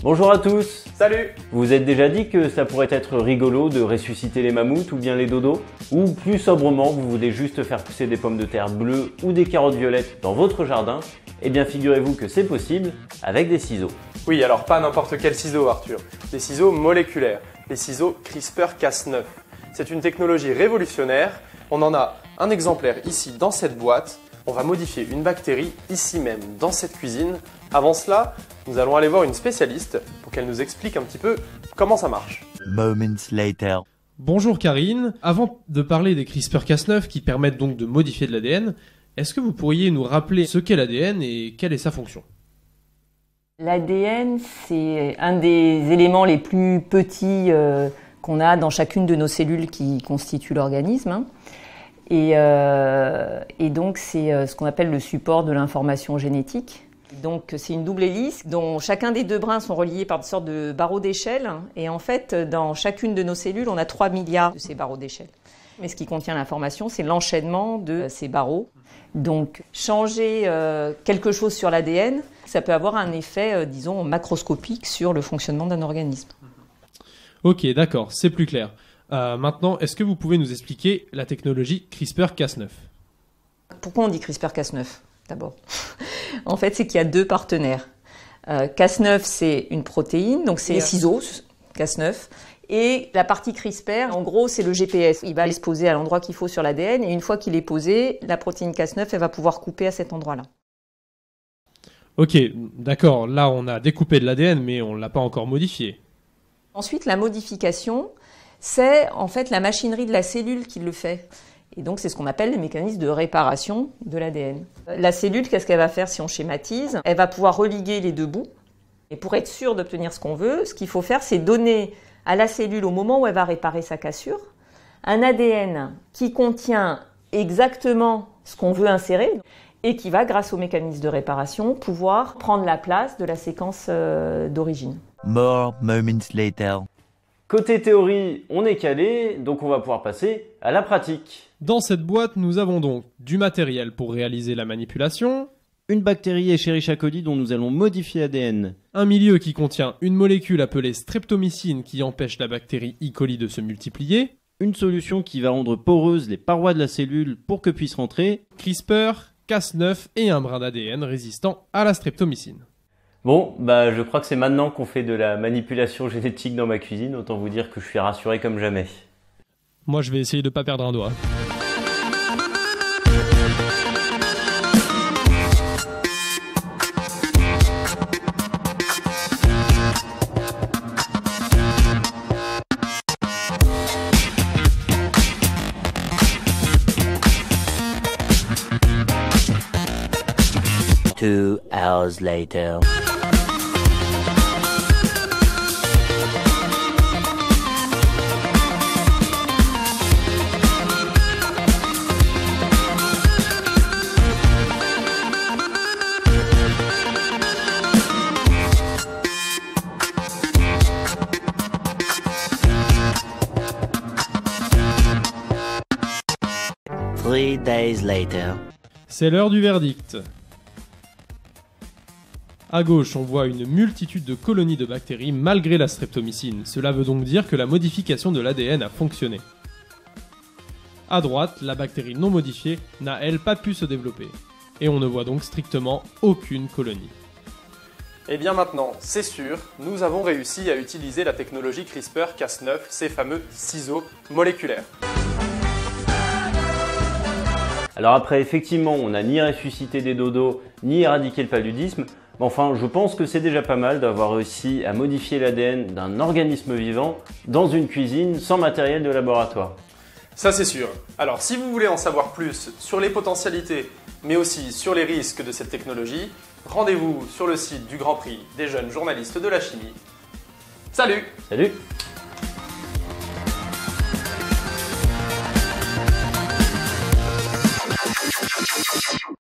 Bonjour à tous. Salut. Vous vous êtes déjà dit que ça pourrait être rigolo de ressusciter les mammouths ou bien les dodos? Ou plus sobrement, vous voulez juste faire pousser des pommes de terre bleues ou des carottes violettes dans votre jardin? Eh bien figurez-vous que c'est possible avec des ciseaux. Oui, alors pas n'importe quel ciseau, Arthur. Des ciseaux moléculaires, les ciseaux CRISPR-Cas9. C'est une technologie révolutionnaire. On en a un exemplaire ici dans cette boîte. On va modifier une bactérie ici même dans cette cuisine. Avant cela, nous allons aller voir une spécialiste pour qu'elle nous explique un petit peu comment ça marche. Moments later. Bonjour Karine, avant de parler des CRISPR-Cas9 qui permettent donc de modifier de l'ADN, est-ce que vous pourriez nous rappeler ce qu'est l'ADN et quelle est sa fonction? L'ADN, c'est un des éléments les plus petits qu'on a dans chacune de nos cellules qui constituent l'organisme. Et donc, c'est ce qu'on appelle le support de l'information génétique. Donc, c'est une double hélice dont chacun des deux brins sont reliés par une sorte de barreaux d'échelle. Et en fait, dans chacune de nos cellules, on a 3 milliards de ces barreaux d'échelle. Mais ce qui contient l'information, c'est l'enchaînement de ces barreaux. Donc, changer quelque chose sur l'ADN, ça peut avoir un effet, disons, macroscopique sur le fonctionnement d'un organisme. Ok, d'accord, c'est plus clair. Maintenant, est-ce que vous pouvez nous expliquer la technologie CRISPR-Cas9? Pourquoi on dit CRISPR-Cas9 d'abord? En fait, c'est qu'il y a deux partenaires. Cas9, c'est une protéine, donc c'est les ciseaux, Cas9. Et la partie CRISPR, en gros, c'est le GPS. Il va aller se poser à l'endroit qu'il faut sur l'ADN et une fois qu'il est posé, la protéine Cas9, elle va pouvoir couper à cet endroit-là. Ok, d'accord, là on a découpé de l'ADN mais on ne l'a pas encore modifié. Ensuite, la modification, c'est en fait la machinerie de la cellule qui le fait. Et donc, c'est ce qu'on appelle les mécanismes de réparation de l'ADN. La cellule, qu'est-ce qu'elle va faire si on schématise? Elle va pouvoir religuer les deux bouts. Et pour être sûr d'obtenir ce qu'on veut, ce qu'il faut faire, c'est donner à la cellule, au moment où elle va réparer sa cassure, un ADN qui contient exactement ce qu'on veut insérer et qui va, grâce au mécanisme de réparation, pouvoir prendre la place de la séquence d'origine. More moments later. Côté théorie, on est calé, donc on va pouvoir passer à la pratique. Dans cette boîte, nous avons donc du matériel pour réaliser la manipulation, Une bactérie Escherichia coli dont nous allons modifier l'ADN. un milieu qui contient une molécule appelée streptomycine qui empêche la bactérie E. coli de se multiplier, Une solution qui va rendre poreuses les parois de la cellule pour que puisse rentrer. CRISPR, Cas9 et un brin d'ADN résistant à la streptomycine. Bon, je crois que c'est maintenant qu'on fait de la manipulation génétique dans ma cuisine, autant vous dire que je suis rassuré comme jamais. Moi je vais essayer de pas perdre un doigt. Two hours later. Three days later. C'est l'heure du verdict. À gauche, on voit une multitude de colonies de bactéries malgré la streptomycine. Cela veut donc dire que la modification de l'ADN a fonctionné. À droite, la bactérie non modifiée n'a elle pas pu se développer. Et on ne voit donc strictement aucune colonie. Et bien maintenant, c'est sûr, nous avons réussi à utiliser la technologie CRISPR-Cas9, ces fameux ciseaux moléculaires. Alors après, effectivement, on n'a ni ressuscité des dodos, ni éradiqué le paludisme, mais enfin, je pense que c'est déjà pas mal d'avoir réussi à modifier l'ADN d'un organisme vivant dans une cuisine sans matériel de laboratoire. Ça c'est sûr. Alors si vous voulez en savoir plus sur les potentialités, mais aussi sur les risques de cette technologie, rendez-vous sur le site du Grand Prix des jeunes journalistes de la chimie. Salut! Salut!